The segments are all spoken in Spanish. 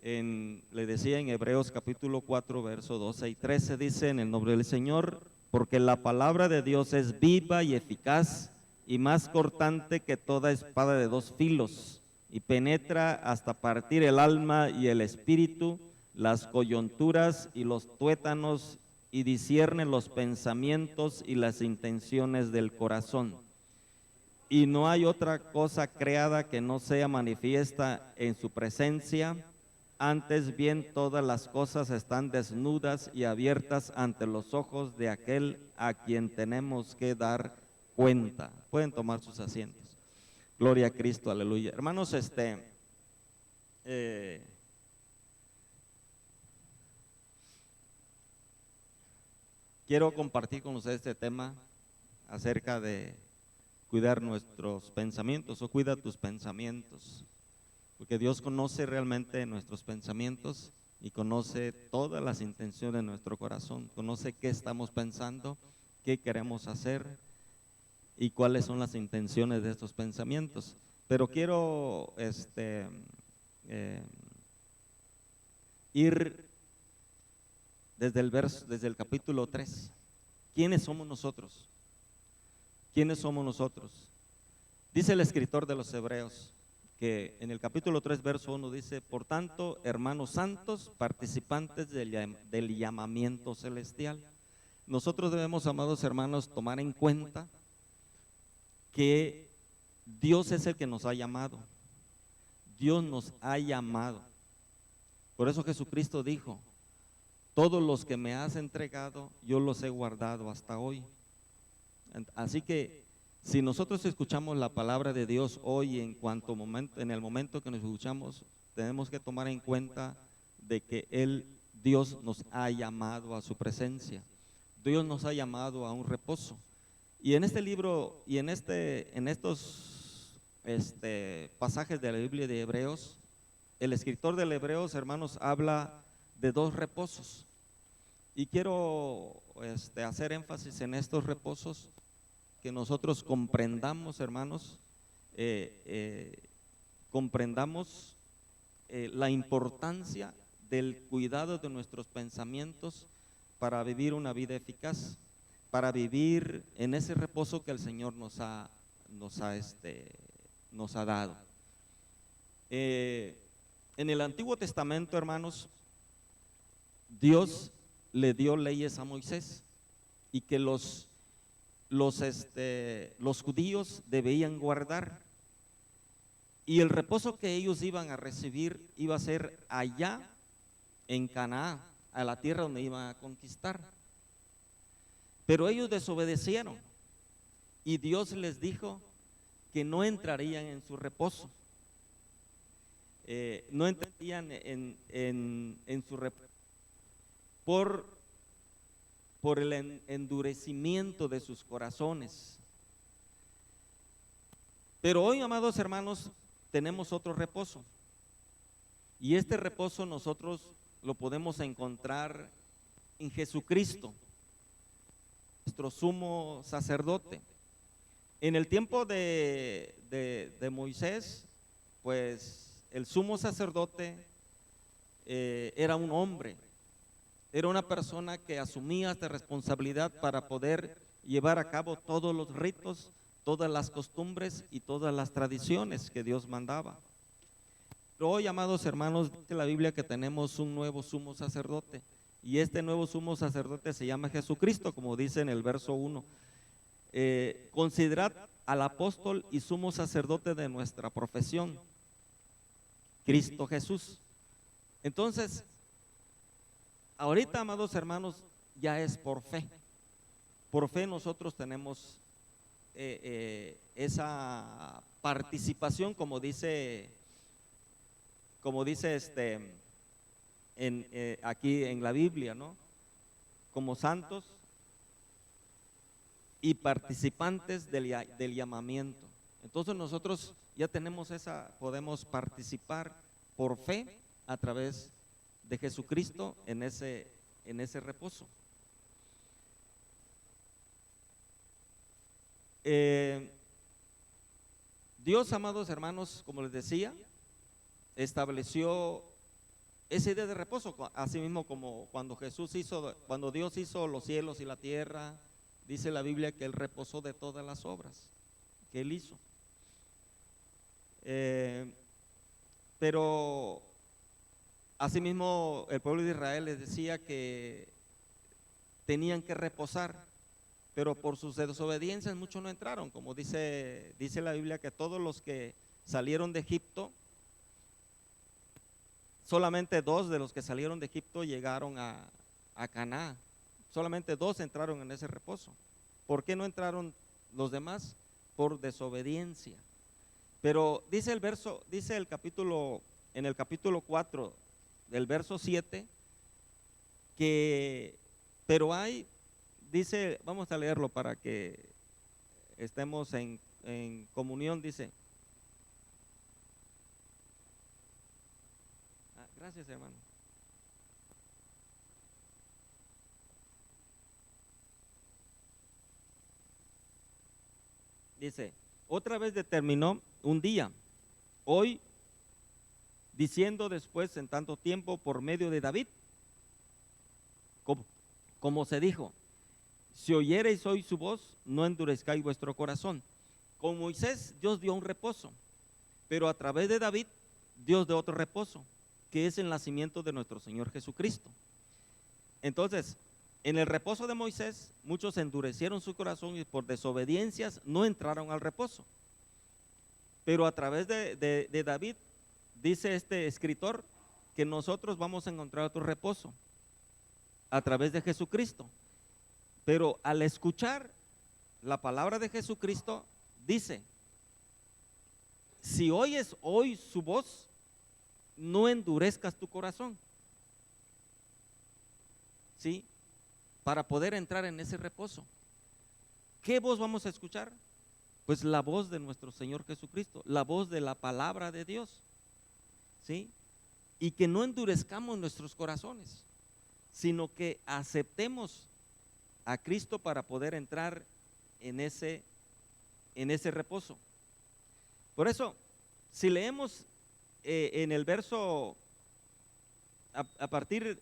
le decía en Hebreos capítulo 4, verso 12 y 13, dice: en el nombre del Señor, porque la palabra de Dios es viva y eficaz y más cortante que toda espada de dos filos, y penetra hasta partir el alma y el espíritu, las coyunturas y los tuétanos, y discierne los pensamientos y las intenciones del corazón. Y no hay otra cosa creada que no sea manifiesta en su presencia. Antes bien, todas las cosas están desnudas y abiertas ante los ojos de aquel a quien tenemos que dar cuenta. Pueden tomar sus asientos. Gloria a Cristo, aleluya. Hermanos, quiero compartir con ustedes este tema acerca de cuidar nuestros pensamientos, o cuida tus pensamientos, porque Dios conoce realmente nuestros pensamientos y conoce todas las intenciones de nuestro corazón, conoce qué estamos pensando, qué queremos hacer y cuáles son las intenciones de estos pensamientos. Pero quiero ir desde el capítulo 3. ¿Quiénes somos nosotros? ¿Quiénes somos nosotros? Dice el escritor de los Hebreos que en el capítulo 3, verso 1 dice: por tanto, hermanos santos, participantes del llamamiento celestial. Nosotros debemos, amados hermanos, tomar en cuenta que Dios es el que nos ha llamado. Dios nos ha llamado. Por eso Jesucristo dijo: todos los que me has entregado, yo los he guardado hasta hoy. Así que si nosotros escuchamos la palabra de Dios hoy, en el momento que nos escuchamos, tenemos que tomar en cuenta de que Dios nos ha llamado a su presencia. Dios nos ha llamado a un reposo. Y en este libro y en estos pasajes de la Biblia de Hebreos, el escritor de Hebreos, hermanos, habla de dos reposos. Y quiero hacer énfasis en estos reposos, que nosotros comprendamos, hermanos, comprendamos la importancia del cuidado de nuestros pensamientos para vivir una vida eficaz, para vivir en ese reposo que el Señor nos ha dado. En el Antiguo Testamento, hermanos, Dios le dio leyes a Moisés y que los judíos debían guardar, y el reposo que ellos iban a recibir iba a ser allá en Canaán, a la tierra donde iban a conquistar. Pero ellos desobedecieron y Dios les dijo que no entrarían en su reposo, no entrarían en su reposo por el endurecimiento de sus corazones. Pero hoy, amados hermanos, tenemos otro reposo, y este reposo nosotros lo podemos encontrar en Jesucristo, nuestro sumo sacerdote. En el tiempo de Moisés, pues el sumo sacerdote era un hombre, era una persona que asumía esta responsabilidad para poder llevar a cabo todos los ritos, todas las costumbres y todas las tradiciones que Dios mandaba. Pero hoy, amados hermanos, dice la Biblia que tenemos un nuevo sumo sacerdote, y este nuevo sumo sacerdote se llama Jesucristo, como dice en el verso 1. Considerad al apóstol y sumo sacerdote de nuestra profesión, Cristo Jesús. Entonces, ahorita, amados hermanos, ya es por fe. Por fe nosotros tenemos esa participación, como dice aquí en la Biblia, ¿no? Como santos y participantes del llamamiento. Entonces nosotros ya tenemos podemos participar por fe a través de Jesucristo en ese reposo. Dios, amados hermanos, como les decía, estableció esa idea de reposo, así mismo como cuando Dios hizo los cielos y la tierra, dice la Biblia que Él reposó de todas las obras que Él hizo. Pero asimismo el pueblo de Israel les decía que tenían que reposar, pero por sus desobediencias muchos no entraron, como dice la Biblia que todos los que salieron de Egipto, solamente 2 de los que salieron de Egipto llegaron a Canaán, solamente 2 entraron en ese reposo. ¿Por qué no entraron los demás? Por desobediencia. Pero dice el capítulo, en el capítulo 4 del verso 7, pero dice, vamos a leerlo para que estemos en comunión, dice. Gracias, hermano. Dice, otra vez determinó un día, hoy, diciendo después en tanto tiempo por medio de David, como se dijo, si oyereis hoy su voz, no endurezcáis vuestro corazón. Con Moisés Dios dio un reposo, pero a través de David Dios dio otro reposo, que es el nacimiento de nuestro Señor Jesucristo. Entonces, en el reposo de Moisés, muchos endurecieron su corazón y por desobediencias no entraron al reposo. Pero a través de David, dice este escritor, que nosotros vamos a encontrar otro reposo a través de Jesucristo. Pero al escuchar la palabra de Jesucristo, dice, si oyes hoy su voz, no endurezcas tu corazón. ¿Sí? Para poder entrar en ese reposo. ¿Qué voz vamos a escuchar? Pues la voz de nuestro Señor Jesucristo, la voz de la palabra de Dios. ¿Sí? Y que no endurezcamos nuestros corazones, sino que aceptemos a Cristo para poder entrar en ese reposo. Por eso, si leemos en el verso, a partir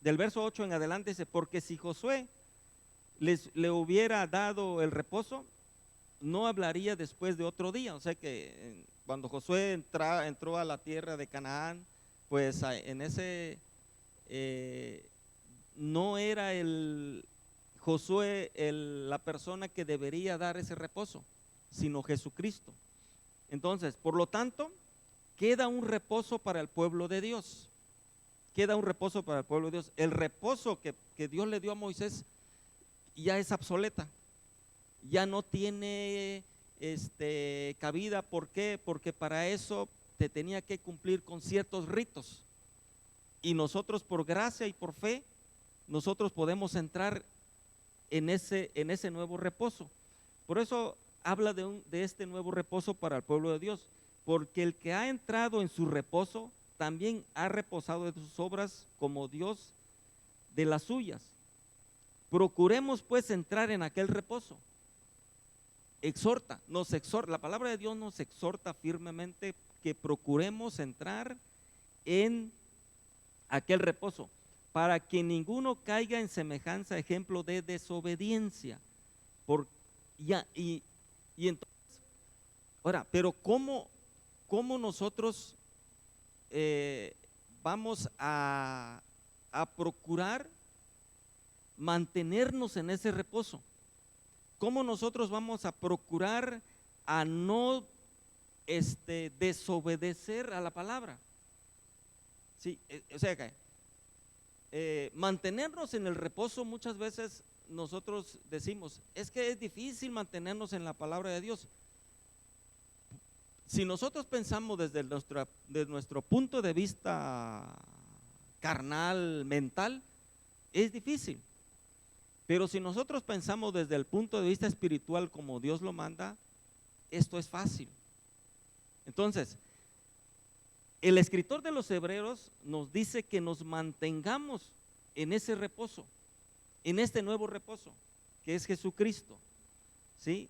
del verso 8 en adelante, dice, porque si Josué le hubiera dado el reposo, no hablaría después de otro día. O sea que cuando Josué entró a la tierra de Canaán, pues en ese no era el Josué la persona que debería dar ese reposo, sino Jesucristo. Entonces, por lo tanto, queda un reposo para el pueblo de Dios. Queda un reposo para el pueblo de Dios. El reposo que Dios le dio a Moisés ya es obsoleta, ya no tiene cabida. ¿Por qué? Porque para eso te tenía que cumplir con ciertos ritos, y nosotros por gracia y por fe nosotros podemos entrar en ese nuevo reposo. Por eso habla de este nuevo reposo para el pueblo de Dios, porque el que ha entrado en su reposo también ha reposado de sus obras como Dios de las suyas. Procuremos pues entrar en aquel reposo. La palabra de Dios nos exhorta firmemente que procuremos entrar en aquel reposo, para que ninguno caiga en semejanza ejemplo de desobediencia. Y entonces, ahora, pero ¿cómo nosotros vamos a procurar mantenernos en ese reposo? ¿Cómo nosotros vamos a procurar a no desobedecer a la palabra? Sí, o sea que mantenernos en el reposo, muchas veces nosotros decimos, es que es difícil mantenernos en la palabra de Dios. Si nosotros pensamos desde nuestro punto de vista carnal, mental, es difícil. Pero si nosotros pensamos desde el punto de vista espiritual como Dios lo manda, esto es fácil. Entonces, el escritor de los Hebreos nos dice que nos mantengamos en ese reposo, en este nuevo reposo, que es Jesucristo. ¿Sí?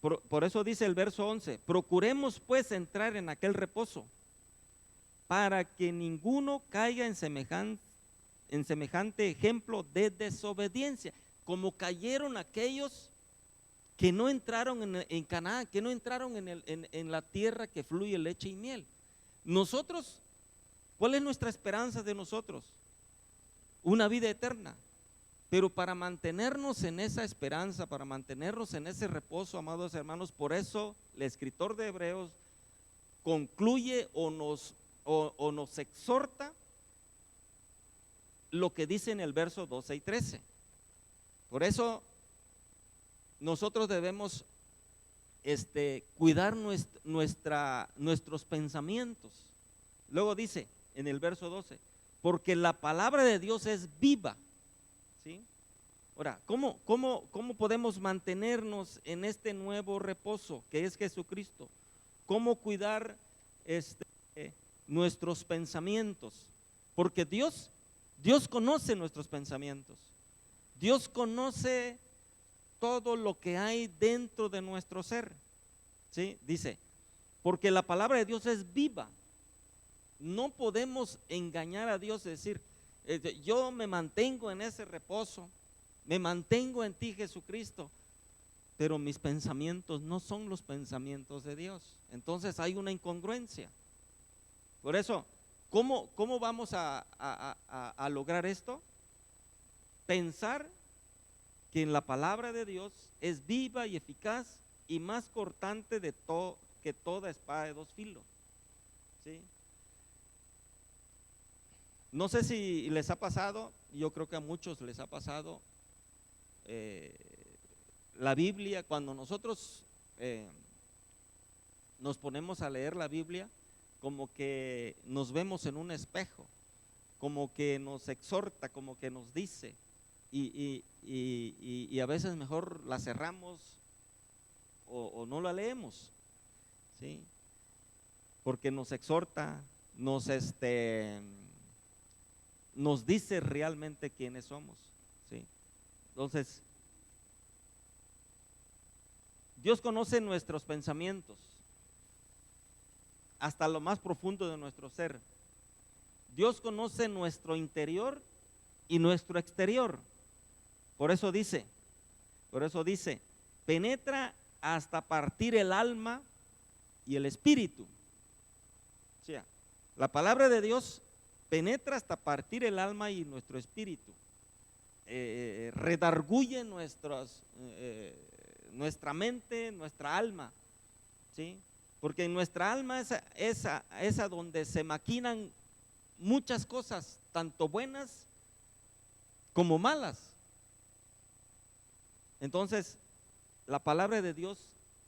Por eso dice el verso 11, procuremos pues entrar en aquel reposo, para que ninguno caiga en semejante ejemplo de desobediencia, como cayeron aquellos que no entraron en Canaán, que no entraron en la tierra que fluye leche y miel. Nosotros, ¿cuál es nuestra esperanza de nosotros? Una vida eterna. Pero para mantenernos en esa esperanza, para mantenernos en ese reposo, amados hermanos, por eso el escritor de Hebreos concluye o nos exhorta lo que dice en el verso 12 y 13. Por eso nosotros debemos cuidar nuestros pensamientos. Luego dice en el verso 12, porque la palabra de Dios es viva. ¿Sí? Ahora, ¿cómo podemos mantenernos en este nuevo reposo que es Jesucristo? ¿Cómo cuidar nuestros pensamientos? Porque Dios conoce nuestros pensamientos. Dios conoce todo lo que hay dentro de nuestro ser. ¿Sí? Dice, porque la palabra de Dios es viva. No podemos engañar a Dios y decir, yo me mantengo en ese reposo, me mantengo en ti, Jesucristo, pero mis pensamientos no son los pensamientos de Dios. Entonces hay una incongruencia. Por eso, ¿cómo vamos a lograr esto? Pensar que en la palabra de Dios es viva y eficaz y más cortante que toda espada de dos filos. ¿Sí? No sé si les ha pasado, yo creo que a muchos les ha pasado, la Biblia, cuando nosotros nos ponemos a leer la Biblia, como que nos vemos en un espejo, como que nos exhorta, como que nos dice, y a veces mejor la cerramos o no la leemos, ¿sí? Porque nos exhorta, nos dice realmente quiénes somos, ¿sí? Entonces, Dios conoce nuestros pensamientos hasta lo más profundo de nuestro ser. Dios conoce nuestro interior y nuestro exterior. Por eso dice, penetra hasta partir el alma y el espíritu. O sea, la palabra de Dios penetra hasta partir el alma y nuestro espíritu. Redarguye nuestra mente, nuestra alma, ¿sí? Porque en nuestra alma es a donde se maquinan muchas cosas, tanto buenas como malas. Entonces, la palabra de Dios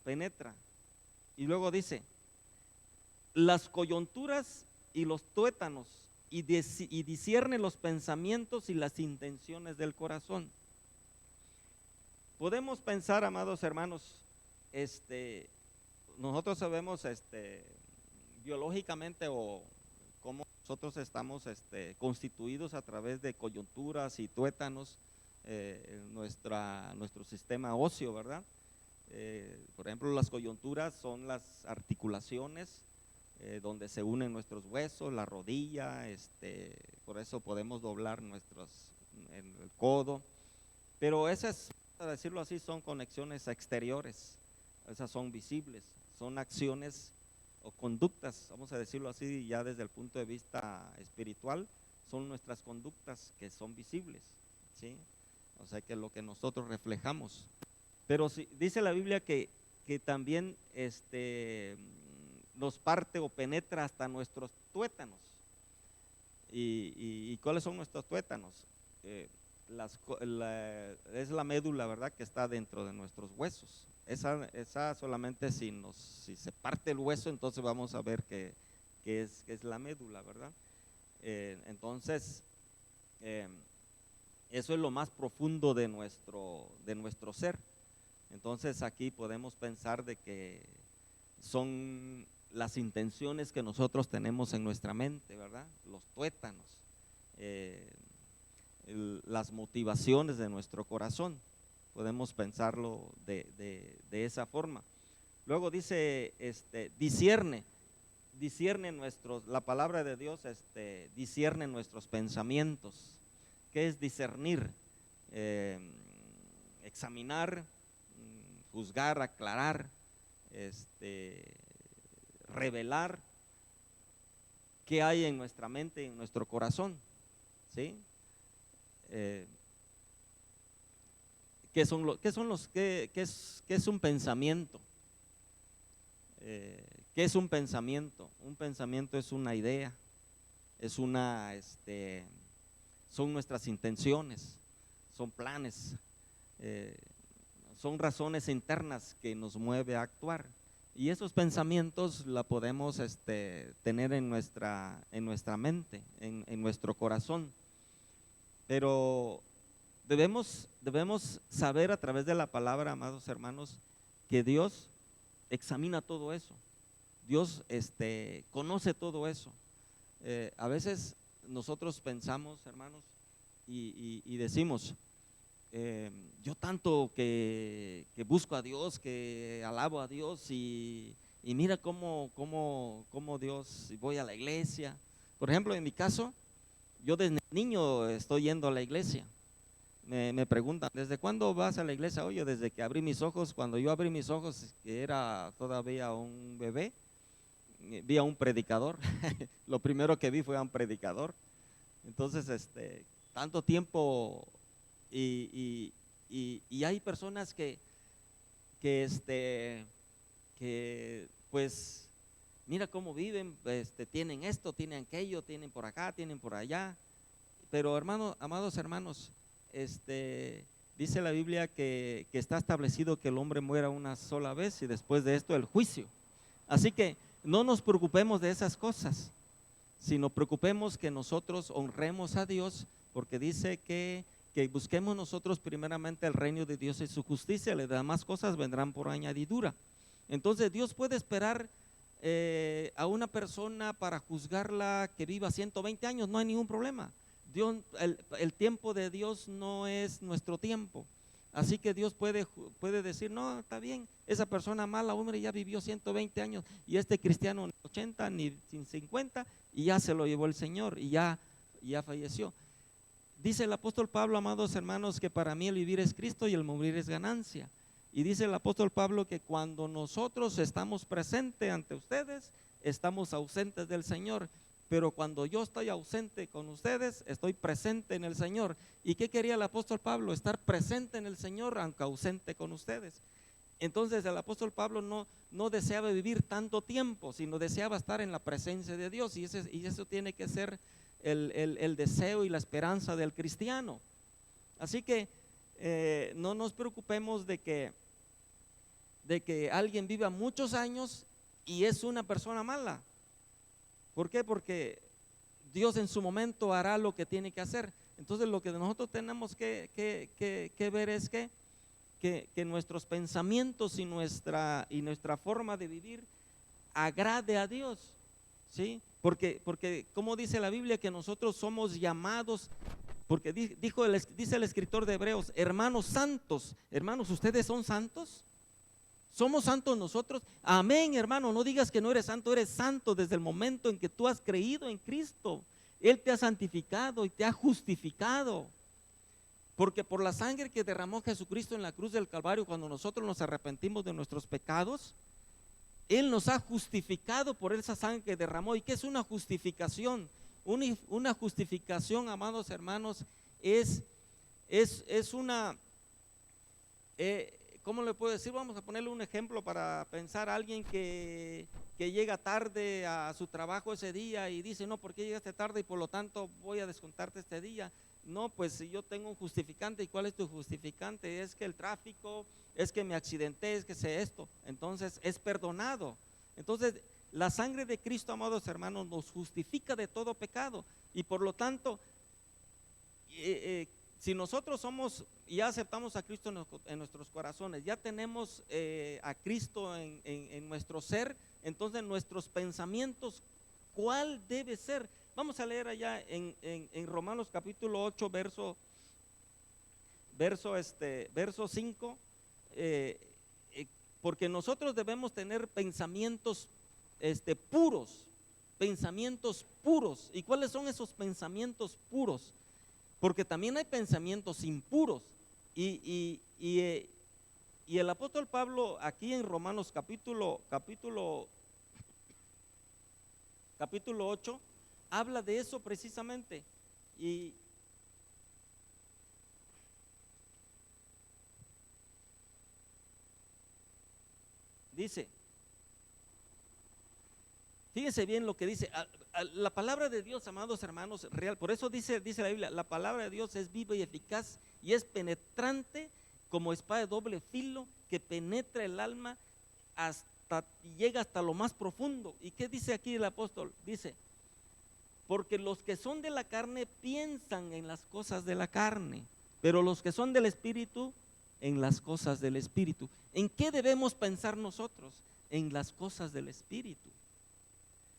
penetra. Y luego dice, las coyunturas y los tuétanos, y discierne los pensamientos y las intenciones del corazón. Podemos pensar, amados hermanos, nosotros sabemos biológicamente o cómo nosotros estamos constituidos a través de coyunturas y tuétanos, nuestro sistema óseo, ¿verdad? Por ejemplo, las coyunturas son las articulaciones donde se unen nuestros huesos, la rodilla, por eso podemos doblar el codo, pero esas, para decirlo así, son conexiones exteriores, esas son visibles, son acciones o conductas, vamos a decirlo así, ya desde el punto de vista espiritual, son nuestras conductas que son visibles, ¿sí? O sea, que es lo que nosotros reflejamos. Pero sí, dice la Biblia que también nos parte o penetra hasta nuestros tuétanos. ¿Y cuáles son nuestros tuétanos? Es la médula, ¿verdad?, que está dentro de nuestros huesos. Esa solamente si se parte el hueso, entonces vamos a ver que es la médula, ¿verdad? Entonces, eso es lo más profundo de nuestro ser. Entonces aquí podemos pensar de que son las intenciones que nosotros tenemos en nuestra mente, ¿verdad? Los tuétanos, las motivaciones de nuestro corazón. Podemos pensarlo de esa forma. Luego dice, discierne. discierne la palabra de Dios discierne nuestros pensamientos. ¿Qué es discernir? Examinar, juzgar, aclarar, revelar qué hay en nuestra mente, en nuestro corazón, ¿sí? ¿Qué es un pensamiento? ¿Qué es un pensamiento? Un pensamiento es una idea, son nuestras intenciones, son planes, son razones internas que nos mueve a actuar. Y esos pensamientos la podemos tener en nuestra mente, en nuestro corazón. Pero debemos saber a través de la palabra, amados hermanos, que Dios examina todo eso. Dios conoce todo eso. A veces nosotros pensamos, hermanos, y decimos, yo tanto que busco a Dios, que alabo a Dios, y mira cómo Dios, voy a la iglesia. Por ejemplo, en mi caso, yo desde niño estoy yendo a la iglesia. Me preguntan, ¿desde cuándo vas a la iglesia? Oye, desde que abrí mis ojos. Cuando yo abrí mis ojos, que era todavía un bebé, vi a un predicador. Lo primero que vi fue a un predicador. Entonces, tanto tiempo, y hay personas que pues mira cómo viven, tienen esto, tienen aquello, tienen por acá, tienen por allá. Pero amados hermanos, dice la Biblia que está establecido que el hombre muera una sola vez y después de esto el juicio. Así que no nos preocupemos de esas cosas, sino preocupemos que nosotros honremos a Dios, porque dice que busquemos nosotros primeramente el reino de Dios y su justicia, las demás cosas vendrán por añadidura. Entonces Dios puede esperar a una persona para juzgarla que viva 120 años, no hay ningún problema. Dios, el tiempo de Dios no es nuestro tiempo. Así que Dios puede decir, no, está bien, esa persona mala, hombre, ya vivió 120 años, y este cristiano ni 80 ni 50, y ya se lo llevó el Señor, y ya falleció. Dice el apóstol Pablo, amados hermanos, que para mí el vivir es Cristo y el morir es ganancia. Y dice el apóstol Pablo que cuando nosotros estamos presentes ante ustedes, estamos ausentes del Señor. Pero cuando yo estoy ausente con ustedes, estoy presente en el Señor. ¿Y qué quería el apóstol Pablo? Estar presente en el Señor, aunque ausente con ustedes. Entonces el apóstol Pablo no deseaba vivir tanto tiempo, sino deseaba estar en la presencia de Dios. Y eso tiene que ser el deseo y la esperanza del cristiano. Así que no nos preocupemos de que alguien viva muchos años y es una persona mala. ¿Por qué? Porque Dios en su momento hará lo que tiene que hacer. Entonces lo que nosotros tenemos que ver es que nuestros pensamientos y nuestra forma de vivir agrade a Dios, ¿sí? Porque como dice la Biblia que nosotros somos llamados, porque dice el escritor de Hebreos, hermanos santos. Hermanos, ¿ustedes son santos? ¿Somos santos nosotros? Amén, hermano, no digas que no eres santo desde el momento en que tú has creído en Cristo. Él te ha santificado y te ha justificado. Porque por la sangre que derramó Jesucristo en la cruz del Calvario, cuando nosotros nos arrepentimos de nuestros pecados, Él nos ha justificado por esa sangre que derramó. ¿Y qué es una justificación? Una justificación, amados hermanos, es una... ¿cómo le puedo decir? Vamos a ponerle un ejemplo para pensar a alguien que llega tarde a su trabajo ese día y dice, no, ¿por qué llegaste tarde y por lo tanto voy a descontarte este día? No, pues si yo tengo un justificante. ¿Y cuál es tu justificante? Es que el tráfico, es que me accidenté, es que sé esto. Entonces es perdonado. Entonces la sangre de Cristo, amados hermanos, nos justifica de todo pecado. Y por lo tanto, si nosotros somos, ya aceptamos a Cristo en nuestros corazones, ya tenemos a Cristo en nuestro ser, entonces nuestros pensamientos, ¿cuál debe ser? Vamos a leer allá en Romanos capítulo 8, verso 5, porque nosotros debemos tener pensamientos puros, pensamientos puros. ¿Y cuáles son esos pensamientos puros? Porque también hay pensamientos impuros. Y el apóstol Pablo aquí en Romanos capítulo 8 habla de eso precisamente. Y dice, fíjense bien lo que dice, la palabra de Dios, amados hermanos, real. Por eso dice la Biblia, la palabra de Dios es viva y eficaz y es penetrante como espada de doble filo que penetra el alma y llega hasta lo más profundo. ¿Y qué dice aquí el apóstol? Dice, porque los que son de la carne piensan en las cosas de la carne, pero los que son del Espíritu, en las cosas del Espíritu. ¿En qué debemos pensar nosotros? En las cosas del Espíritu.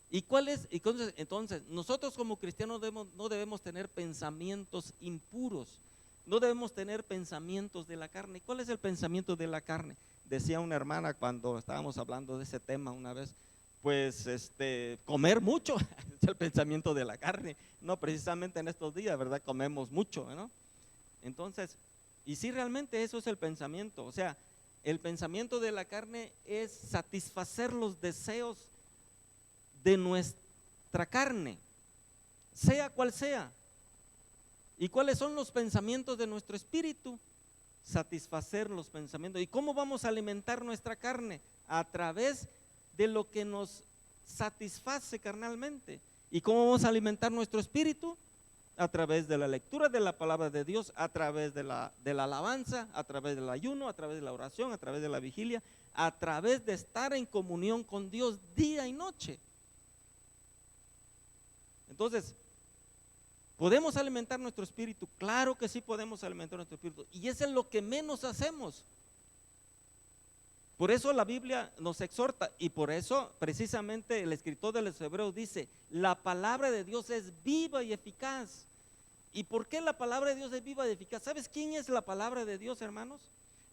¿Y cuál es? Entonces, nosotros como cristianos no debemos tener pensamientos impuros, no debemos tener pensamientos de la carne. ¿Cuál es el pensamiento de la carne? Decía una hermana cuando estábamos hablando de ese tema una vez, pues comer mucho es el pensamiento de la carne. No, precisamente en estos días, ¿verdad? Comemos mucho, ¿no? Entonces, y sí, realmente eso es el pensamiento. O sea, el pensamiento de la carne es satisfacer los deseos de nuestra carne, sea cual sea. ¿Y cuáles son los pensamientos de nuestro espíritu? Satisfacer los pensamientos. ¿Y cómo vamos a alimentar nuestra carne? A través de lo que nos satisface carnalmente. ¿Y cómo vamos a alimentar nuestro espíritu? A través de la lectura de la palabra de Dios, a través de la alabanza, a través del ayuno, a través de la oración, a través de la vigilia, a través de estar en comunión con Dios día y noche. Entonces, ¿podemos alimentar nuestro espíritu? Claro que sí podemos alimentar nuestro espíritu. Y eso es lo que menos hacemos. Por eso la Biblia nos exhorta y por eso precisamente el escritor de los Hebreos dice, la palabra de Dios es viva y eficaz. ¿Y por qué la palabra de Dios es viva y eficaz? ¿Sabes quién es la palabra de Dios, hermanos?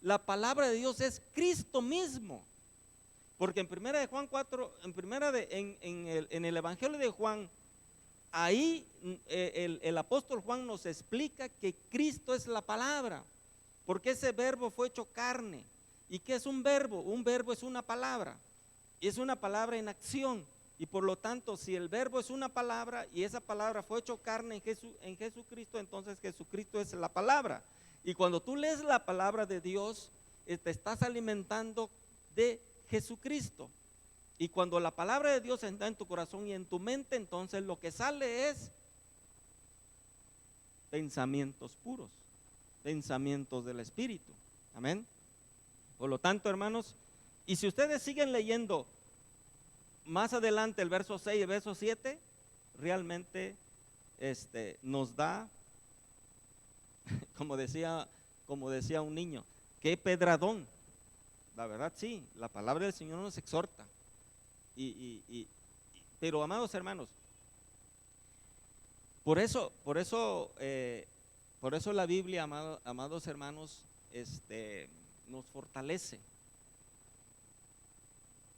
La palabra de Dios es Cristo mismo. Porque en primera de Juan 4, en el Evangelio de Juan, ahí el apóstol Juan nos explica que Cristo es la palabra, porque ese verbo fue hecho carne. ¿Y qué es un verbo? Un verbo es una palabra, y es una palabra en acción. Y por lo tanto, si el verbo es una palabra y esa palabra fue hecho carne en Jesucristo, entonces Jesucristo es la palabra. Y cuando tú lees la palabra de Dios, te estás alimentando de Jesucristo. Y cuando la palabra de Dios está en tu corazón y en tu mente, entonces lo que sale es pensamientos puros, pensamientos del Espíritu. Amén. Por lo tanto, hermanos, y si ustedes siguen leyendo más adelante el verso 6 y el verso 7, realmente nos da, como decía un niño, qué pedradón. La verdad sí, la palabra del Señor nos exhorta. Pero amados hermanos, por eso la Biblia, amados hermanos, nos fortalece.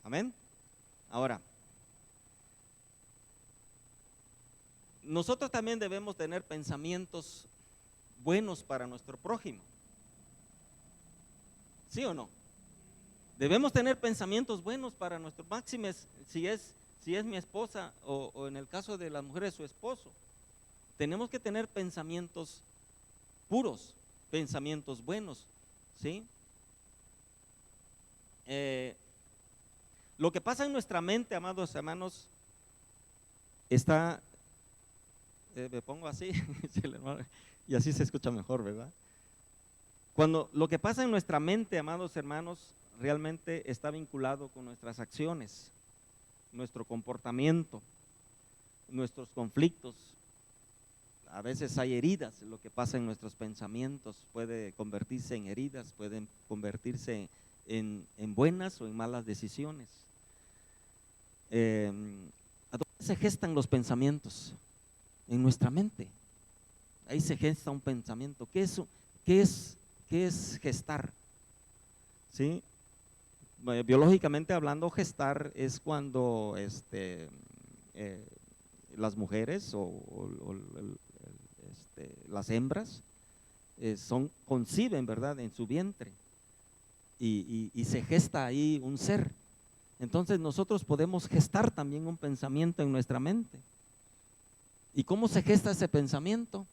Amén. Ahora, nosotros también debemos tener pensamientos buenos para nuestro prójimo. ¿Sí o no? Debemos tener pensamientos buenos para nuestro máximo, si es mi esposa o en el caso de las mujeres su esposo. Tenemos que tener pensamientos puros, pensamientos buenos, ¿sí? Lo que pasa en nuestra mente, amados hermanos, está, me pongo así y así se escucha mejor, ¿verdad? Cuando lo que pasa en nuestra mente, amados hermanos, realmente está vinculado con nuestras acciones, nuestro comportamiento, nuestros conflictos. A veces hay heridas, lo que pasa en nuestros pensamientos puede convertirse en heridas, pueden convertirse en buenas o en malas decisiones. ¿A dónde se gestan los pensamientos? En nuestra mente. Ahí se gesta un pensamiento. ¿Qué es gestar? ¿Sí? Biológicamente hablando, gestar es cuando las mujeres las hembras conciben, ¿verdad?, en su vientre y se gesta ahí un ser. Entonces nosotros podemos gestar también un pensamiento en nuestra mente. ¿Y cómo se gesta ese pensamiento?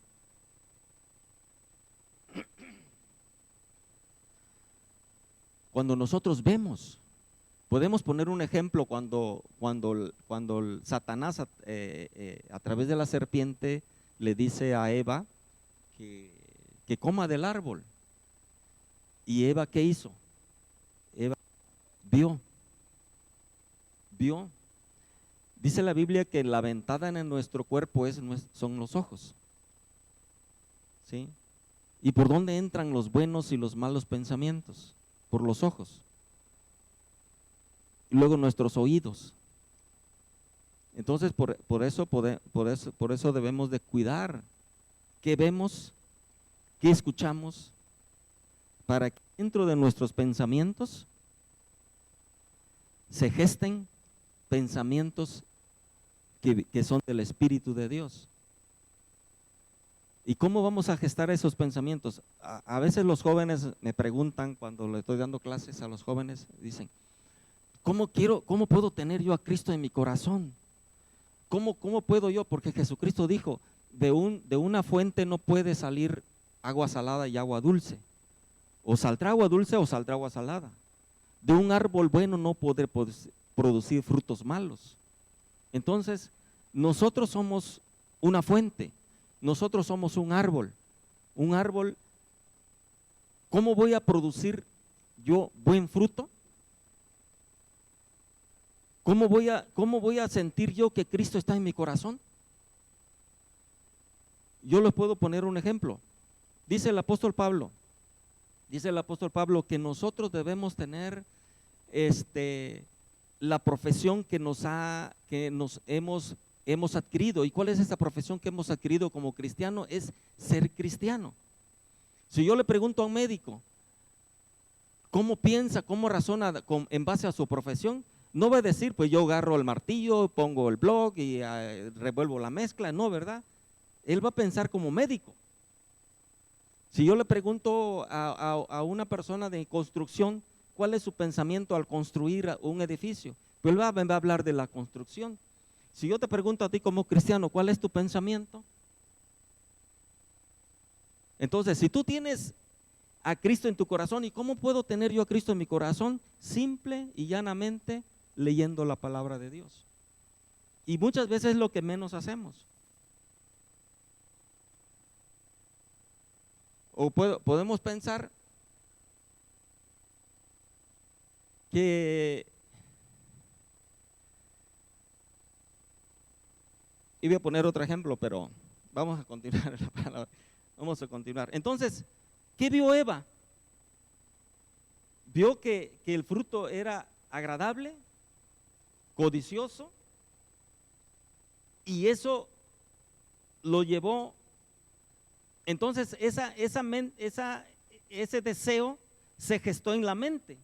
Cuando nosotros vemos. Podemos poner un ejemplo cuando el Satanás a través de la serpiente le dice a Eva que coma del árbol. ¿Y Eva qué hizo? Eva vio. Dice la Biblia que la ventana en nuestro cuerpo son los ojos. ¿Sí? ¿Y por dónde entran los buenos y los malos pensamientos? Por los ojos. Y luego nuestros oídos. Entonces por eso debemos de cuidar qué vemos, qué escuchamos, para que dentro de nuestros pensamientos se gesten pensamientos que son del Espíritu de Dios. ¿Y cómo vamos a gestar esos pensamientos? A veces los jóvenes me preguntan, cuando le estoy dando clases a los jóvenes, dicen: ¿cómo puedo tener yo a Cristo en mi corazón? ¿Cómo puedo yo? Porque Jesucristo dijo, de una fuente no puede salir agua salada y agua dulce. O saldrá agua dulce o saldrá agua salada. De un árbol bueno no podrá producir frutos malos. Entonces, nosotros somos una fuente, nosotros somos un árbol. Un árbol, ¿cómo voy a producir yo buen fruto? ¿Cómo voy a sentir yo que Cristo está en mi corazón? Yo les puedo poner un ejemplo. Dice el apóstol Pablo que nosotros debemos tener la profesión que hemos adquirido. ¿Y cuál es esa profesión que hemos adquirido como cristiano? Es ser cristiano. Si yo le pregunto a un médico cómo piensa, cómo razona en base a su profesión, no va a decir, pues yo agarro el martillo, pongo el block y revuelvo la mezcla. No, ¿verdad? Él va a pensar como médico. Si yo le pregunto a una persona de construcción, ¿cuál es su pensamiento al construir un edificio? Pues él va a hablar de la construcción. Si yo te pregunto a ti como cristiano, ¿cuál es tu pensamiento? Entonces, si tú tienes a Cristo en tu corazón, ¿y cómo puedo tener yo a Cristo en mi corazón? Simple y llanamente leyendo la palabra de Dios. Y muchas veces es lo que menos hacemos. O podemos pensar que iba a poner otro ejemplo, pero vamos a continuar la palabra. Vamos a continuar. Entonces, ¿qué vio Eva? Vio que el fruto era agradable, codicioso, y eso lo llevó. Entonces ese deseo se gestó en la mente.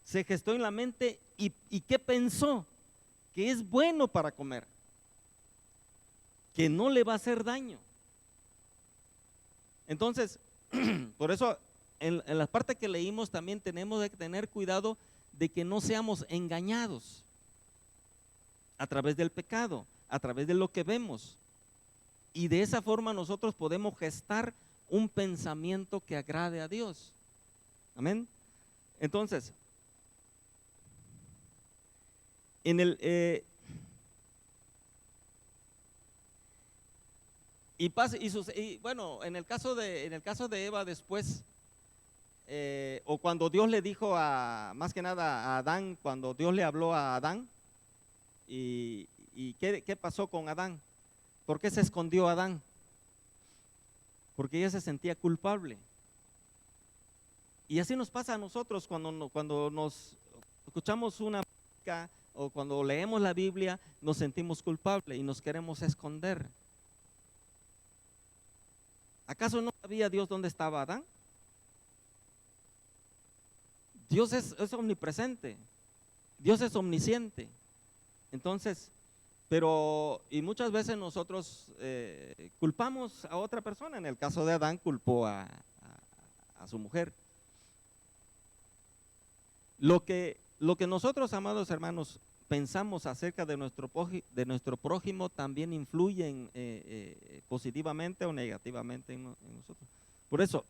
Se gestó en la mente y ¿qué pensó? Que es bueno para comer, que no le va a hacer daño. Entonces, por eso en la parte que leímos también tenemos que tener cuidado de que no seamos engañados a través del pecado, a través de lo que vemos. Y de esa forma nosotros podemos gestar un pensamiento que agrade a Dios. Amén. Entonces, en el en el caso de Eva después, o cuando Dios le dijo más que nada a Adán, cuando Dios le habló a Adán, y ¿qué pasó con Adán? ¿Por qué se escondió Adán? Porque ella se sentía culpable. Y así nos pasa a nosotros cuando nos escuchamos una música o cuando leemos la Biblia, nos sentimos culpables y nos queremos esconder. ¿Acaso no sabía Dios dónde estaba Adán? Dios es omnipresente, Dios es omnisciente. Entonces, y muchas veces nosotros culpamos a otra persona. En el caso de Adán, culpó a su mujer. Lo que nosotros, amados hermanos, pensamos acerca de nuestro prójimo también influye positivamente o negativamente en nosotros. Por eso,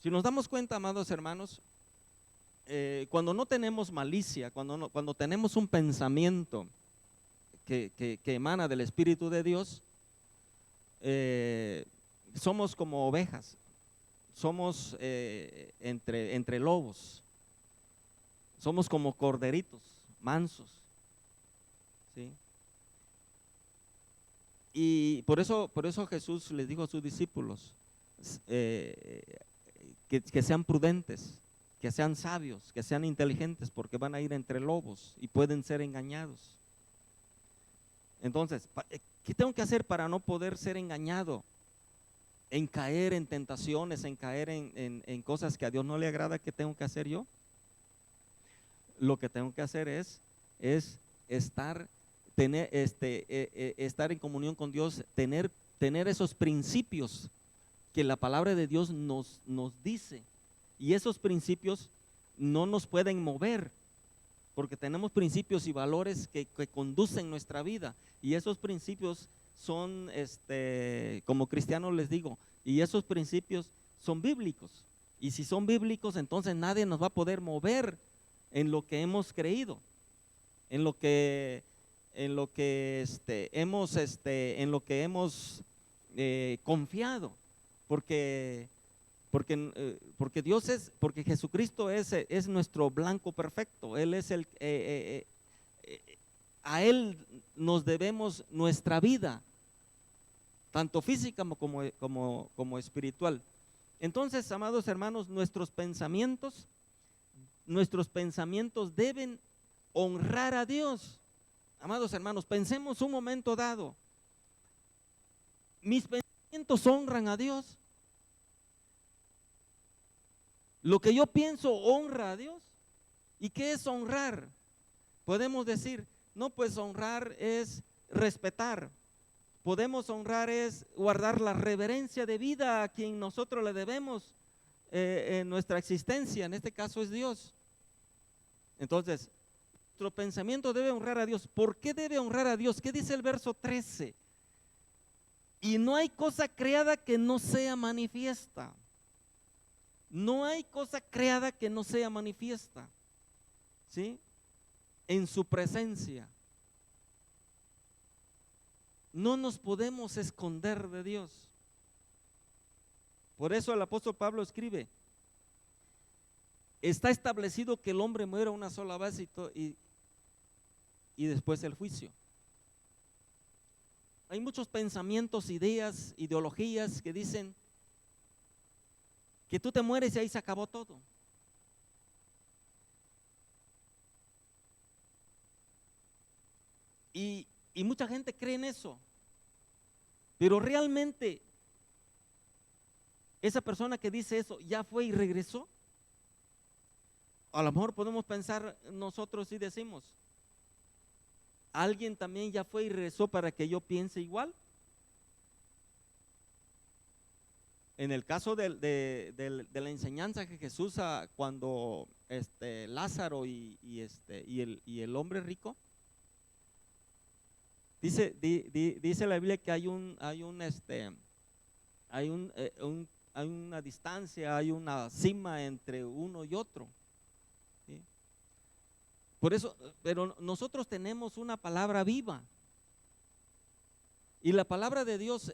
si nos damos cuenta, amados hermanos, cuando no tenemos malicia, cuando tenemos un pensamiento que emana del Espíritu de Dios, somos como ovejas, somos entre lobos, somos como corderitos mansos, ¿sí? Y por eso Jesús les dijo a sus discípulos que sean prudentes, que sean sabios, que sean inteligentes, porque van a ir entre lobos y pueden ser engañados. Entonces, ¿qué tengo que hacer para no poder ser engañado? En caer en tentaciones, en caer en cosas que a Dios no le agrada. ¿Qué tengo que hacer yo? Lo que tengo que hacer es estar en comunión con Dios, tener esos principios que la palabra de Dios nos dice, y esos principios no nos pueden mover, porque tenemos principios y valores que conducen nuestra vida, y esos principios son, como cristianos les digo, y esos principios son bíblicos, y si son bíblicos, entonces nadie nos va a poder mover en lo que hemos creído, en lo que hemos confiado, porque porque Jesucristo es nuestro blanco perfecto. Él es a Él nos debemos nuestra vida, tanto física como espiritual. Entonces, amados hermanos, nuestros pensamientos deben honrar a Dios. Amados hermanos, pensemos un momento dado, mis pensamientos honran a Dios. Lo que yo pienso honra a Dios. ¿Y qué es honrar? Podemos decir, no, pues honrar es respetar. Podemos honrar es guardar la reverencia de vida a quien nosotros le debemos en nuestra existencia. En este caso es Dios. Entonces, nuestro pensamiento debe honrar a Dios. ¿Por qué debe honrar a Dios? ¿Qué dice el verso 13? Y no hay cosa creada que no sea manifiesta. No hay cosa creada que no sea manifiesta, ¿sí? En su presencia. No nos podemos esconder de Dios. Por eso el apóstol Pablo escribe: está establecido que el hombre muera una sola vez y después el juicio. Hay muchos pensamientos, ideas, ideologías que dicen que tú te mueres y ahí se acabó todo. Y mucha gente cree en eso, pero realmente esa persona que dice eso ya fue y regresó. A lo mejor podemos pensar nosotros y decimos, ¿alguien también ya fue y regresó para que yo piense igual? En el caso de la enseñanza que Jesús cuando Lázaro y el hombre rico, dice la Biblia que hay una distancia, hay una cima entre uno y otro, ¿sí? Por eso, pero nosotros tenemos una palabra viva, y la palabra de Dios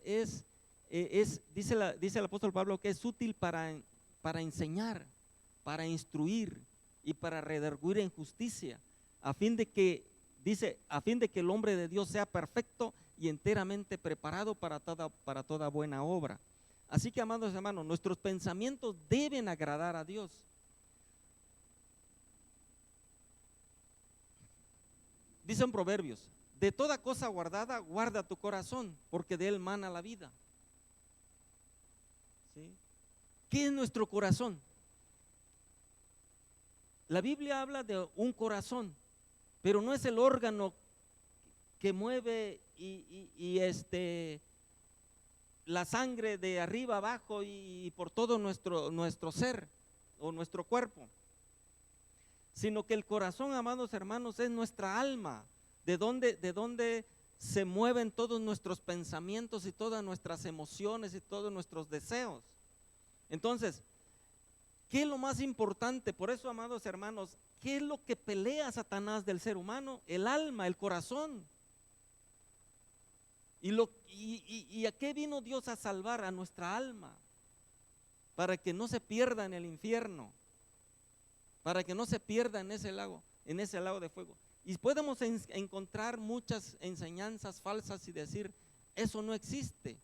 dice el apóstol Pablo que es útil para enseñar, para instruir y para redarguir en justicia, a fin de que el hombre de Dios sea perfecto y enteramente preparado para toda buena obra. Así que, amados hermanos, nuestros pensamientos deben agradar a Dios. Dicen Proverbios: de toda cosa guardada, guarda tu corazón, porque de él mana la vida. ¿Sí? ¿Qué es nuestro corazón? La Biblia habla de un corazón, pero no es el órgano que mueve la sangre de arriba abajo y por todo nuestro ser o nuestro cuerpo, sino que el corazón, amados hermanos, es nuestra alma, de donde se mueven todos nuestros pensamientos y todas nuestras emociones y todos nuestros deseos. Entonces, ¿qué es lo más importante? Por eso, amados hermanos, ¿qué es lo que pelea Satanás del ser humano? El alma, el corazón. ¿Y a qué vino Dios a salvar? A nuestra alma, para que no se pierda en el infierno, para que no se pierda en ese lago de fuego. Y podemos encontrar muchas enseñanzas falsas y decir, eso no existe.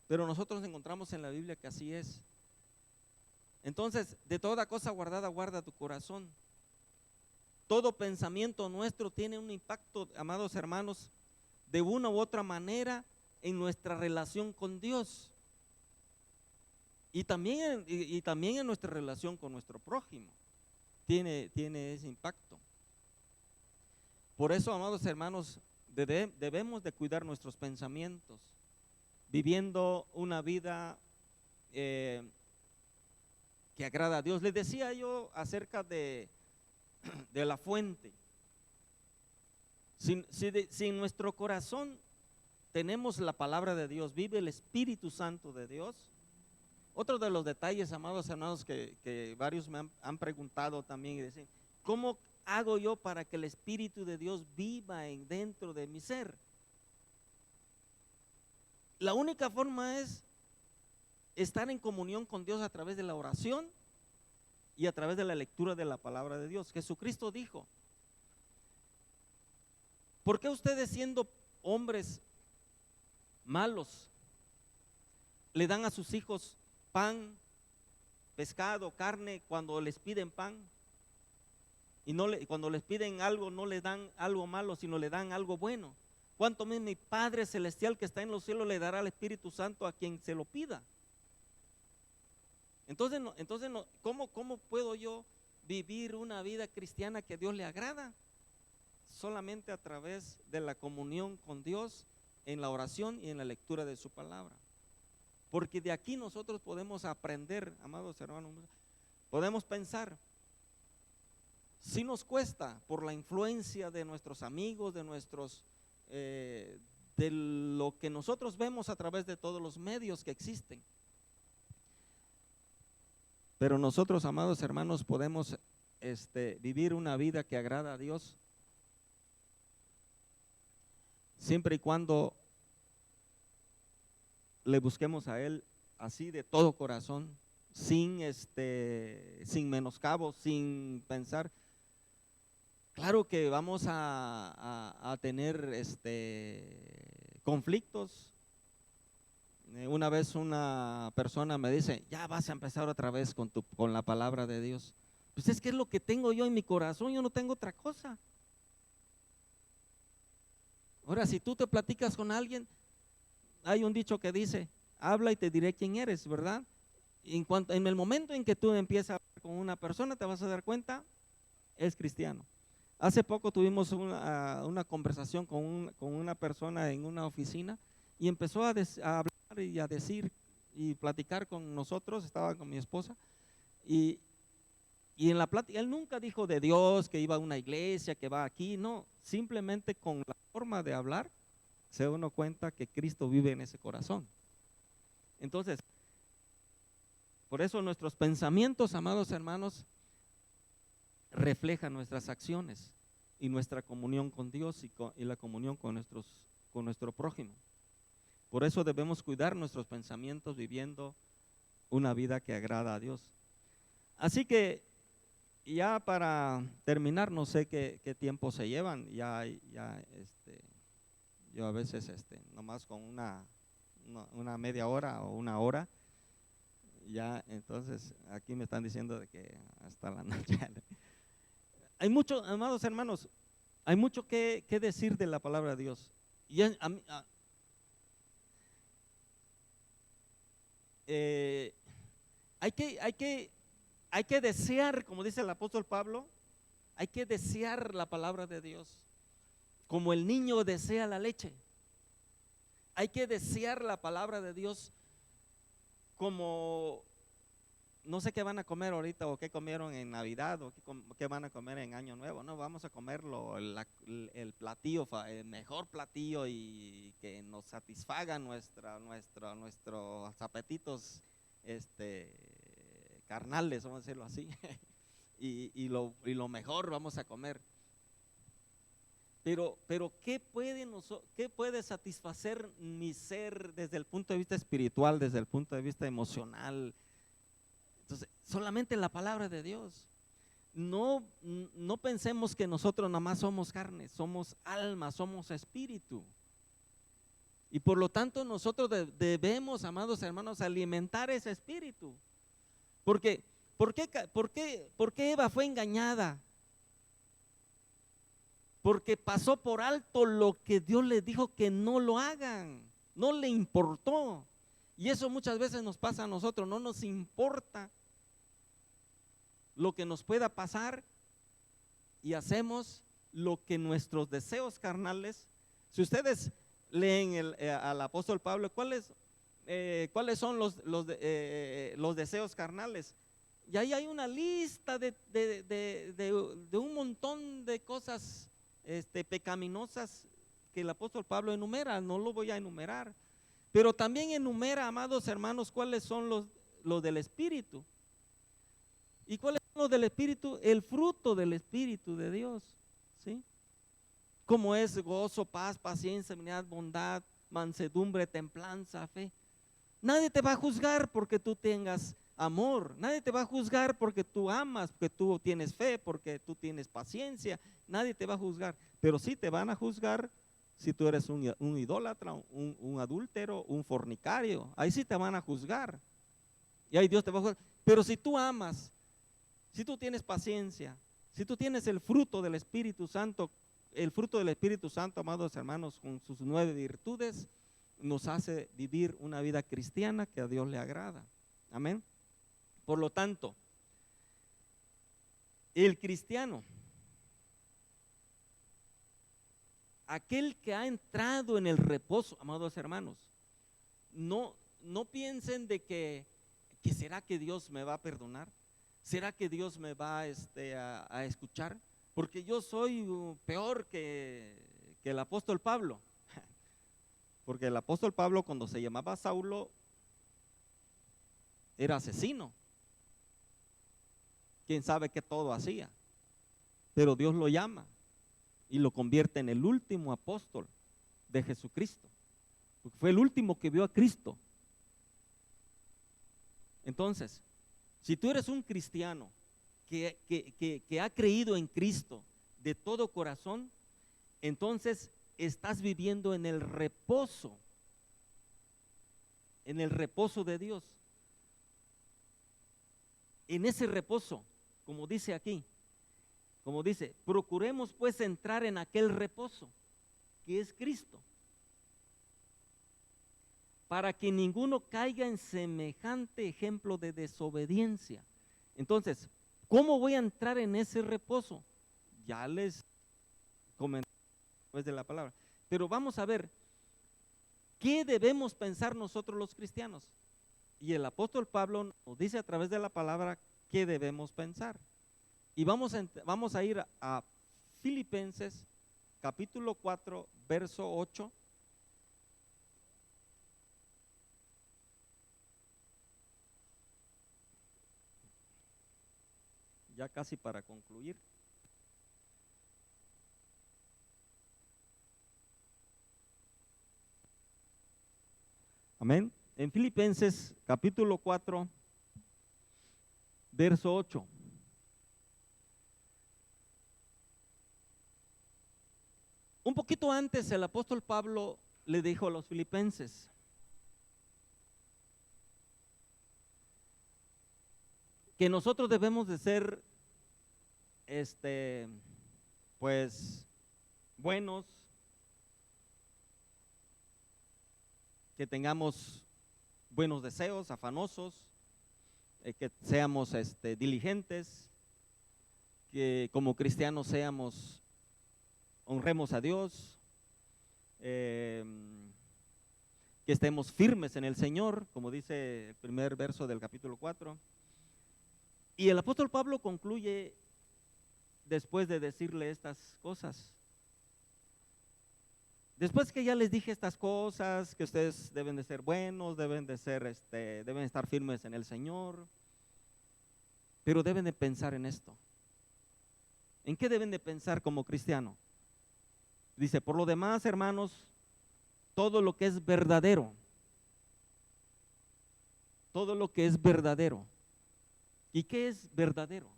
Pero nosotros encontramos en la Biblia que así es. Entonces, de toda cosa guardada, guarda tu corazón. Todo pensamiento nuestro tiene un impacto, amados hermanos, de una u otra manera en nuestra relación con Dios. Y también en nuestra relación con nuestro prójimo. Tiene ese impacto. Por eso, amados hermanos, debemos de cuidar nuestros pensamientos, viviendo una vida que agrada a Dios. Les decía yo acerca de la fuente. Si en nuestro corazón tenemos la palabra de Dios, vive el Espíritu Santo de Dios. Otro de los detalles, amados hermanos, que varios me han preguntado también y dicen, ¿cómo hago yo para que el Espíritu de Dios viva dentro de mi ser? La única forma es estar en comunión con Dios a través de la oración y a través de la lectura de la palabra de Dios. Jesucristo dijo, ¿por qué ustedes, siendo hombres malos, le dan a sus hijos pan, pescado, carne cuando les piden pan? Y cuando les piden algo no les dan algo malo, sino le dan algo bueno. ¿Cuánto más mi Padre Celestial que está en los cielos le dará al Espíritu Santo a quien se lo pida? Entonces, ¿cómo puedo yo vivir una vida cristiana que a Dios le agrada? Solamente a través de la comunión con Dios, en la oración y en la lectura de su palabra. Porque de aquí nosotros podemos aprender, amados hermanos, podemos pensar. Si nos cuesta por la influencia de nuestros amigos, de lo que nosotros vemos a través de todos los medios que existen. Pero nosotros, amados hermanos, podemos vivir una vida que agrada a Dios siempre y cuando le busquemos a Él así de todo corazón, sin menoscabo, sin pensar. Claro que vamos a tener conflictos. Una vez una persona me dice, ya vas a empezar otra vez con la palabra de Dios. Pues es que es lo que tengo yo en mi corazón, yo no tengo otra cosa. Ahora, si tú te platicas con alguien, hay un dicho que dice, habla y te diré quién eres, ¿verdad? En el momento en que tú empiezas a hablar con una persona, te vas a dar cuenta, es cristiano. Hace poco tuvimos una conversación con una persona en una oficina y empezó a hablar y a decir y platicar con nosotros, estaba con mi esposa y en la plática, él nunca dijo de Dios, que iba a una iglesia, que va aquí, no, simplemente con la forma de hablar se da uno cuenta que Cristo vive en ese corazón. Entonces, por eso nuestros pensamientos, amados hermanos, reflejan nuestras acciones y nuestra comunión con Dios y la comunión con nuestro prójimo. Por eso debemos cuidar nuestros pensamientos viviendo una vida que agrada a Dios. Así que ya para terminar, no sé qué tiempo se llevan, yo a veces nomás con una media hora o una hora, ya entonces aquí me están diciendo de que hasta la noche. Hay mucho, amados hermanos, hay mucho que decir de la palabra de Dios. Y hay que desear, como dice el apóstol Pablo, Hay que desear la palabra de Dios, como el niño desea la leche. Hay que desear la palabra de Dios como, no sé qué van a comer ahorita o qué comieron en Navidad o qué van a comer en Año Nuevo. No, vamos a comerlo, el platillo, el mejor platillo y que nos satisfaga nuestros apetitos carnales, vamos a decirlo así. y lo mejor vamos a comer. Pero ¿qué puede satisfacer mi ser desde el punto de vista espiritual, desde el punto de vista emocional? Entonces, solamente la palabra de Dios. No pensemos que nosotros nada más somos carne, somos alma, somos espíritu. Y por lo tanto nosotros debemos, amados hermanos, alimentar ese espíritu. Porque, ¿por qué Eva fue engañada? Porque pasó por alto lo que Dios le dijo que no lo hagan, no le importó. Y eso muchas veces nos pasa a nosotros, no nos importa lo que nos pueda pasar y hacemos lo que nuestros deseos carnales. Si ustedes leen al apóstol Pablo, ¿cuáles son los deseos carnales? Y ahí hay una lista de un montón de cosas pecaminosas que el apóstol Pablo enumera. No lo voy a enumerar, pero también enumera, amados hermanos, cuáles son los del Espíritu. ¿Y cuáles son los del Espíritu? El fruto del Espíritu de Dios, ¿sí? Como es gozo, paz, paciencia, benignidad, bondad, mansedumbre, templanza, fe. Nadie te va a juzgar porque tú tengas amor, nadie te va a juzgar porque tú amas, porque tú tienes fe, porque tú tienes paciencia. Nadie te va a juzgar, pero sí te van a juzgar si tú eres un idólatra, un adúltero, un fornicario. Ahí sí te van a juzgar y ahí Dios te va a juzgar. Pero si tú amas, si tú tienes paciencia, si tú tienes el fruto del Espíritu Santo, amados hermanos, con sus 9 virtudes, nos hace vivir una vida cristiana que a Dios le agrada. Amén. Por lo tanto, el cristiano, aquel que ha entrado en el reposo, amados hermanos, no piensen de que será que Dios me va a perdonar, será que Dios me va a escuchar, porque yo soy peor que el apóstol Pablo. Porque el apóstol Pablo, cuando se llamaba Saulo, era asesino. Quién sabe qué todo hacía, pero Dios lo llama y lo convierte en el último apóstol de Jesucristo, porque fue el último que vio a Cristo. Entonces, si tú eres un cristiano que ha creído en Cristo de todo corazón, entonces estás viviendo en el reposo de Dios. En ese reposo, como dice aquí, procuremos pues entrar en aquel reposo que es Cristo, para que ninguno caiga en semejante ejemplo de desobediencia. Entonces, ¿cómo voy a entrar en ese reposo? Ya les comenté después de la palabra, pero vamos a ver qué debemos pensar nosotros los cristianos. Y el apóstol Pablo nos dice a través de la palabra qué debemos pensar. Y vamos a ir a Filipenses capítulo 4, verso 8. Ya casi para concluir. Amén. En Filipenses capítulo 4, verso 8. Un poquito antes el apóstol Pablo le dijo a los filipenses: que nosotros debemos de ser pues buenos, que tengamos buenos deseos, afanosos, que seamos diligentes, que como cristianos honremos a Dios, que estemos firmes en el Señor, como dice el primer verso del capítulo 4. Y el apóstol Pablo concluye después de decirle estas cosas. Después que ya les dije estas cosas, que ustedes deben de ser buenos, deben estar firmes en el Señor, pero deben de pensar en esto. ¿En qué deben de pensar como cristiano? Dice, por lo demás, hermanos, todo lo que es verdadero, todo lo que es verdadero. ¿Y qué es verdadero?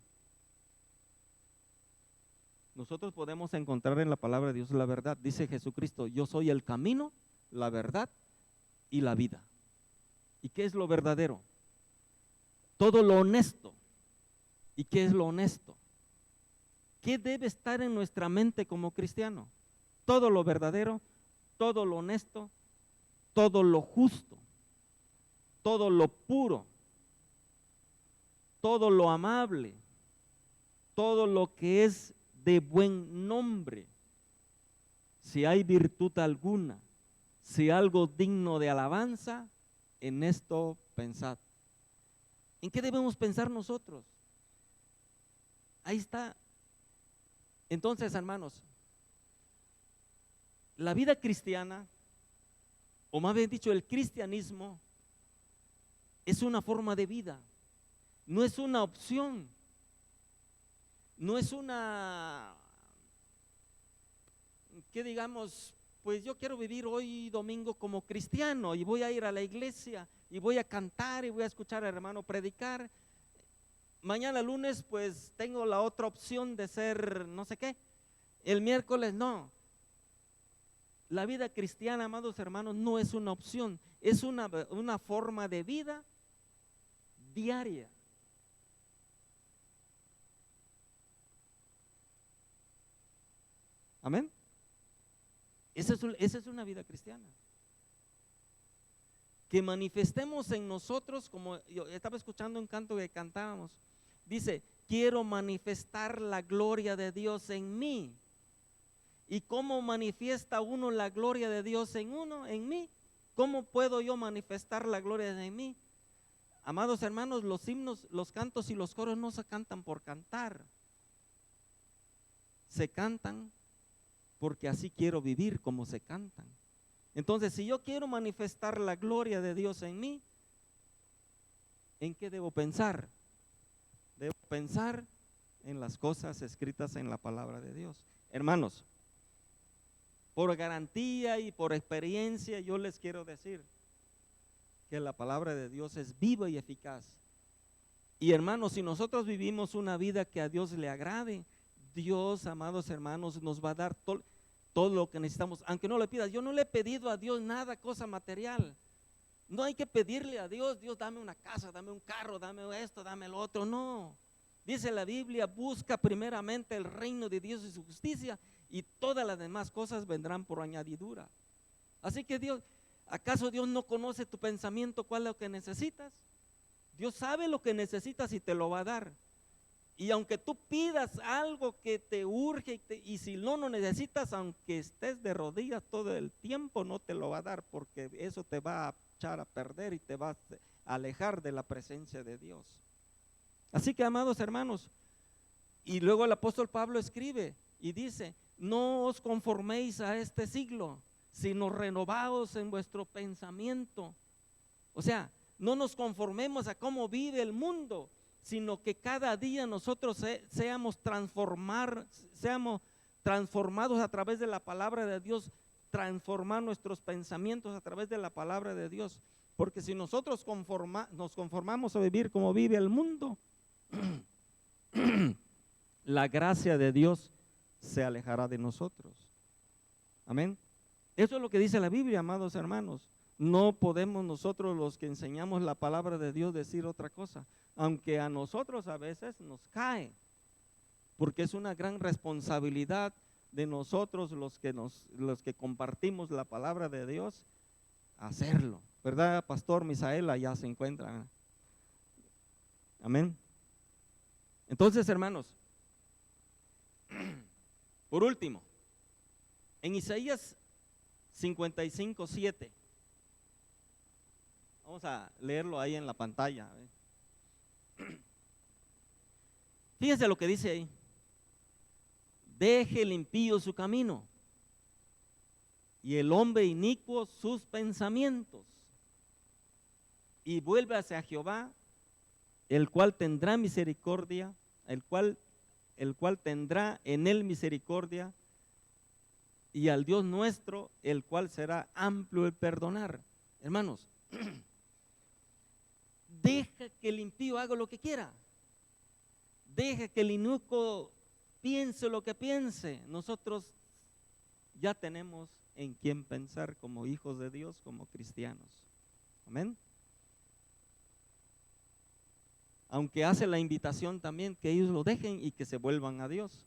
Nosotros podemos encontrar en la palabra de Dios la verdad. Dice Jesucristo, yo soy el camino, la verdad y la vida. ¿Y qué es lo verdadero? Todo lo honesto. ¿Y qué es lo honesto? ¿Qué debe estar en nuestra mente como cristiano? Todo lo verdadero, todo lo honesto, todo lo justo, todo lo puro, todo lo amable, todo lo que es de buen nombre, si hay virtud alguna, si algo digno de alabanza, en esto pensad. ¿En qué debemos pensar nosotros? Ahí está. Entonces, hermanos, la vida cristiana, o más bien dicho, el cristianismo, es una forma de vida, no es una opción, no es que digamos, pues yo quiero vivir hoy domingo como cristiano y voy a ir a la iglesia y voy a cantar y voy a escuchar al hermano predicar. Mañana lunes pues tengo la otra opción de ser no sé qué. El miércoles no. La vida cristiana, amados hermanos, no es una opción, es una forma de vida diaria. Amén. Esa es una vida cristiana. Que manifestemos en nosotros, como yo estaba escuchando un canto que cantábamos, dice, quiero manifestar la gloria de Dios en mí. ¿Y cómo manifiesta uno la gloria de Dios en mí? ¿Cómo puedo yo manifestar la gloria de mí? Amados hermanos, los himnos, los cantos y los coros no se cantan por cantar. Se cantan porque así quiero vivir como se cantan. Entonces, si yo quiero manifestar la gloria de Dios en mí, ¿en qué debo pensar? Debo pensar en las cosas escritas en la palabra de Dios. Hermanos, por garantía y por experiencia, yo les quiero decir que la palabra de Dios es viva y eficaz. Y hermanos, si nosotros vivimos una vida que a Dios le agrade, Dios, amados hermanos, nos va a dar todo lo que necesitamos, aunque no le pidas. Yo no le he pedido a Dios nada, cosa material. No hay que pedirle a Dios, Dios dame una casa, dame un carro, dame esto, dame lo otro. No, dice la Biblia, busca primeramente el reino de Dios y su justicia, y todas las demás cosas vendrán por añadidura. Así que Dios, ¿acaso Dios no conoce tu pensamiento, cuál es lo que necesitas? Dios sabe lo que necesitas y te lo va a dar. Y aunque tú pidas algo que te urge y si no lo necesitas, aunque estés de rodillas todo el tiempo, no te lo va a dar, porque eso te va a echar a perder y te va a alejar de la presencia de Dios. Así que, amados hermanos, y luego el apóstol Pablo escribe y dice, no os conforméis a este siglo, sino renovaos en vuestro pensamiento. O sea, no nos conformemos a cómo vive el mundo, sino que cada día nosotros seamos transformados a través de la palabra de Dios, transformar nuestros pensamientos a través de la palabra de Dios. Porque si nosotros nos conformamos a vivir como vive el mundo, la gracia de Dios se alejará de nosotros. Amén. Eso es lo que dice la Biblia, amados hermanos. No podemos nosotros los que enseñamos la palabra de Dios decir otra cosa, aunque a nosotros a veces nos cae, porque es una gran responsabilidad de nosotros los que compartimos la palabra de Dios, hacerlo. ¿Verdad, Pastor Misael? Allá se encuentra. Amén. Entonces, hermanos, Por último, en Isaías 55:7, vamos a leerlo ahí en la pantalla. Fíjense lo que dice ahí: deje el impío su camino y el hombre inicuo sus pensamientos, y vuelve hacia Jehová, el cual tendrá misericordia, el cual tendrá en él misericordia, y al Dios nuestro, el cual será amplio el perdonar. Hermanos, deja que el impío haga lo que quiera, deja que el inicuo piense lo que piense. Nosotros ya tenemos en quién pensar como hijos de Dios, como cristianos. Amén. Aunque hace la invitación también que ellos lo dejen y que se vuelvan a Dios.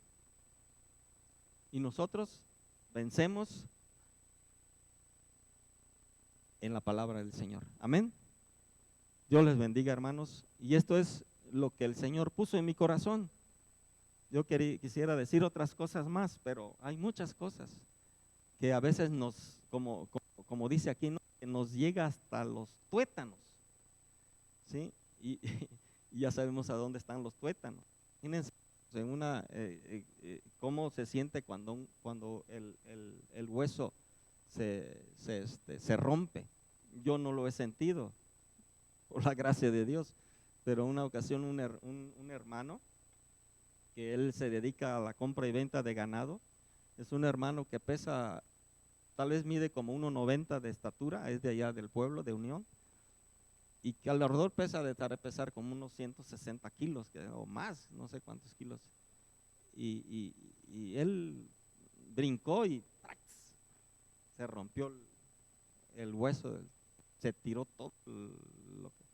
Y nosotros vencemos en la palabra del Señor. Amén. Dios les bendiga, hermanos. Y esto es lo que el Señor puso en mi corazón. Yo quisiera decir otras cosas más, pero hay muchas cosas que a veces nos, como dice aquí, ¿no?, que nos llega hasta los tuétanos, ¿sí? Y ya sabemos a dónde están los tuétanos. Imagínense cómo se siente cuando el hueso se rompe. Yo no lo he sentido, por la gracia de Dios, pero en una ocasión un hermano, que él se dedica a la compra y venta de ganado, es un hermano que pesa, tal vez mide como 1,90 de estatura, es de allá del pueblo de Unión, y que alrededor de pesar como unos 160 kilos o más, no sé cuántos kilos. Y él brincó y ¡trax!, se rompió el hueso, se tiró todo lo que,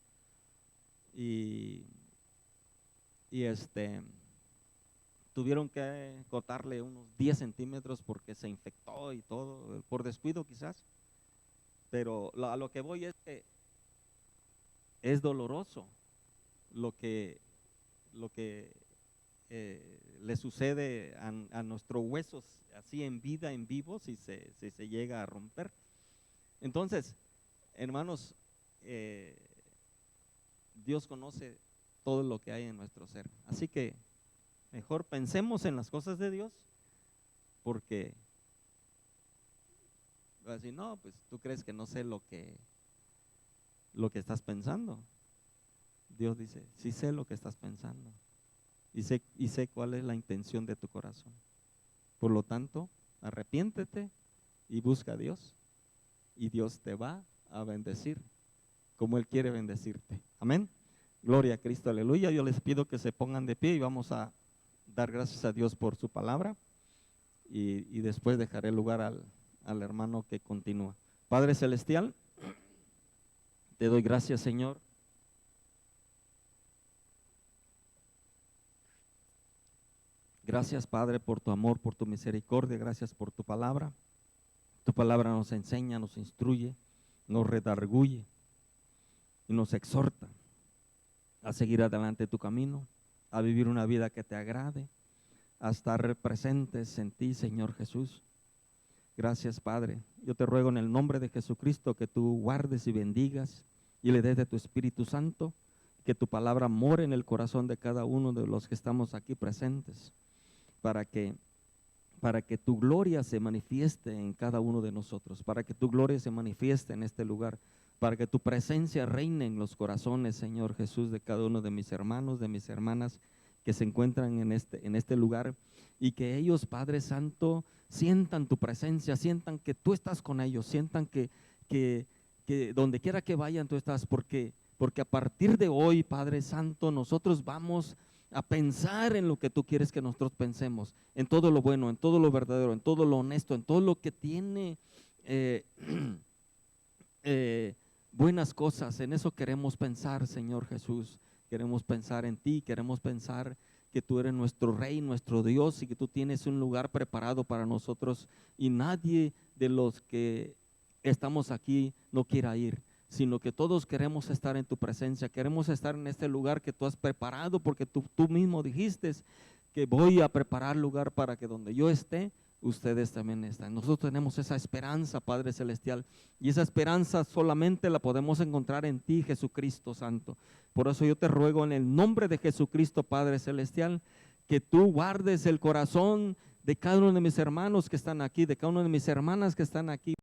tuvieron que cortarle unos 10 centímetros porque se infectó y todo, por descuido quizás. Pero a lo que voy es que es doloroso lo que le sucede a nuestros huesos, así en vida, en vivo, si se llega a romper. Entonces, hermanos, Dios conoce todo lo que hay en nuestro ser. Así que mejor pensemos en las cosas de Dios, porque va a decir, no, pues tú crees que no sé lo que estás pensando. Dios dice, sí sé lo que estás pensando y sé cuál es la intención de tu corazón. Por lo tanto, arrepiéntete y busca a Dios, y Dios te va a bendecir como Él quiere bendecirte. Amén. Gloria a Cristo, aleluya. Yo les pido que se pongan de pie y vamos a dar gracias a Dios por su palabra, y después dejaré lugar al hermano que continúa. Padre Celestial, te doy gracias, Señor. Gracias, Padre, por tu amor, por tu misericordia. Gracias por tu palabra. Tu palabra nos enseña, nos instruye, nos redarguye y nos exhorta a seguir adelante tu camino, a vivir una vida que te agrade, a estar presentes en ti, Señor Jesús. Gracias, Padre. Yo te ruego en el nombre de Jesucristo que tú guardes y bendigas y le des de tu Espíritu Santo, que tu palabra more en el corazón de cada uno de los que estamos aquí presentes, para que tu gloria se manifieste en cada uno de nosotros, para que tu gloria se manifieste en este lugar, para que tu presencia reine en los corazones, Señor Jesús, de cada uno de mis hermanos, de mis hermanas que se encuentran en este lugar, y que ellos, Padre Santo, sientan tu presencia, sientan que tú estás con ellos, sientan que donde quiera que vayan tú estás, porque a partir de hoy, Padre Santo, nosotros vamos a pensar en lo que tú quieres que nosotros pensemos, en todo lo bueno, en todo lo verdadero, en todo lo honesto, en todo lo que tiene buenas cosas. En eso queremos pensar, Señor Jesús. Queremos pensar en ti, queremos pensar que tú eres nuestro Rey, nuestro Dios, y que tú tienes un lugar preparado para nosotros, y nadie de los que estamos aquí no quiera ir, sino que todos queremos estar en tu presencia, queremos estar en este lugar que tú has preparado, porque tú mismo dijiste que voy a preparar lugar para que donde yo esté, ustedes también están. Nosotros tenemos esa esperanza, Padre Celestial, y esa esperanza solamente la podemos encontrar en ti, Jesucristo Santo. Por eso yo te ruego en el nombre de Jesucristo, Padre Celestial, que tú guardes el corazón de cada uno de mis hermanos que están aquí, de cada una de mis hermanas que están aquí,